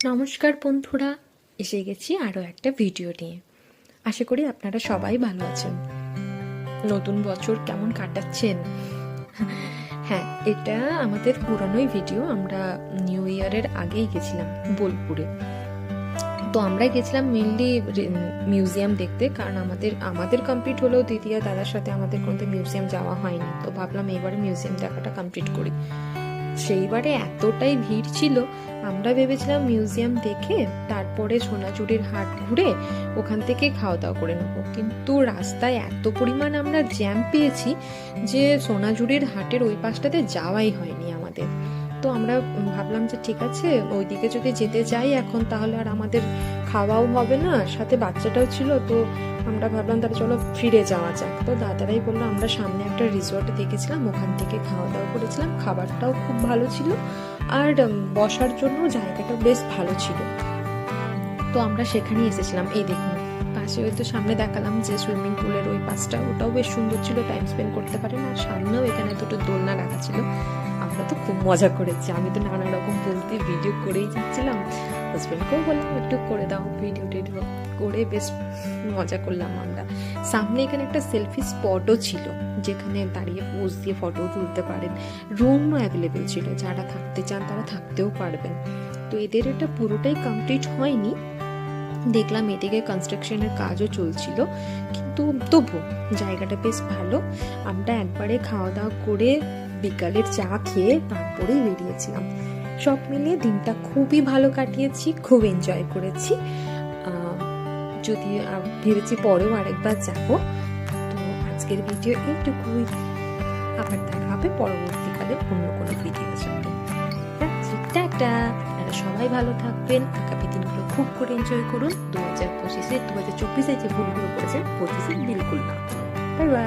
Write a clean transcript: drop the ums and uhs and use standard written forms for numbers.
নমস্কার বন্ধুরা, এসে গেছি আরও একটা ভিডিও নিয়ে। আশা করি আপনারা সবাই ভালো আছেন। নতুন বছর কেমন কাটাচ্ছেন? হ্যাঁ, এটা আমাদের পুরানোই ভিডিও। আমরা নিউ ইয়ারের আগেই গেছিলাম বোলপুরে। তো আমরা গেছিলাম মেনলি মিউজিয়াম দেখতে, কারণ আমাদের কমপ্লিট হলেও দিদি আর দাদার সাথে আমাদের কোনো মিউজিয়াম যাওয়া হয়নি। তো ভাবলাম এবারে মিউজিয়াম দেখাটা কমপ্লিট করি। সেইবারে এতটাই ভিড় ছিল, আমরা ভেবেছিলাম মিউজিয়াম দেখে তারপরে সোনাঝুরির হাট ঘুরে ওখান থেকে খাওয়া দাওয়া করে নেবো, কিন্তু রাস্তায় এত পরিমাণ আমরা জ্যাম পেয়েছি যে সোনাঝুরির হাটের ওই পাশটাতে যাওয়াই হয়নি আমাদের। তো আমরা ভাবলাম যে ঠিক আছে, ওইদিকে যদি যেতে যাই এখন তাহলে আর আমাদের খাওয়াও হবে না, সাথে বাচ্চাটাও ছিল। তো আমরা ভাবলাম তাহলে চলো ফিরে যাওয়া যাক। তো দাদারাই বললো, আমরা সামনে একটা রিসোর্টে দেখেছিলাম, ওখান থেকে খাওয়া দাওয়া করেছিলাম, খাবারটাও খুব ভালো ছিল আর বসার জন্য জায়গাটা বেশ ভালো ছিল। তো আমরা সেখানেই এসেছিলাম। এই দেখুন পাশে ওই তো সামনে দেখালাম যে সুইমিং পুলের ওই পাশটা, ওটাও বেশ সুন্দর ছিল, টাইম স্পেন্ড করতে পারেন। আর সামনেও এখানে দুটো দোলনা রাখা ছিল। আমরা তো খুব মজা করেছি, আমি তো নানা রকম বলতে ভিডিও করেই যাচ্ছিলাম। হাজব্যান্ডকেও বললাম একটু করে দাও, ভিডিও টিডিও করে বেশ মজা করলাম আমরা। সামনে এখানে একটা সেলফি স্পটও ছিল, যেখানে দাঁড়িয়ে পোজ দিয়ে ফটো তুলতে পারেন। রুমও অ্যাভেলেবেল ছিল, যারা থাকতে চান তারা থাকতেও পারবেন। তো এদের এটা পুরোটাই কমপ্লিট হয়নি, দেখলাম এদিকে কনস্ট্রাকশনের কাজও চলছিল, কিন্তু তবু জায়গাটা বেশ ভালো। আমরা একবারে খাওয়া দাওয়া করে বিকালের চা খেয়ে তারপরেই বেরিয়েছিলাম। সব মিলিয়ে দিনটা খুবই ভালো কাটিয়েছি, খুব এনজয় করেছি। যদি ভেবেছি পরেও আরেকবার যাব। তো আজকের ভিডিও এইটুকুই, আবার দেখা হবে পরবর্তীকালে অন্য কোনো ভিডিওর সাথে। টাটা, আপনারা সবাই ভালো থাকবেন, আগামী দিনগুলো খুব করে এনজয় করুন। 2025-এ 2024-এ যে ভুলগুলো করেছেন 25-এ বিলকুল না। Bye bye.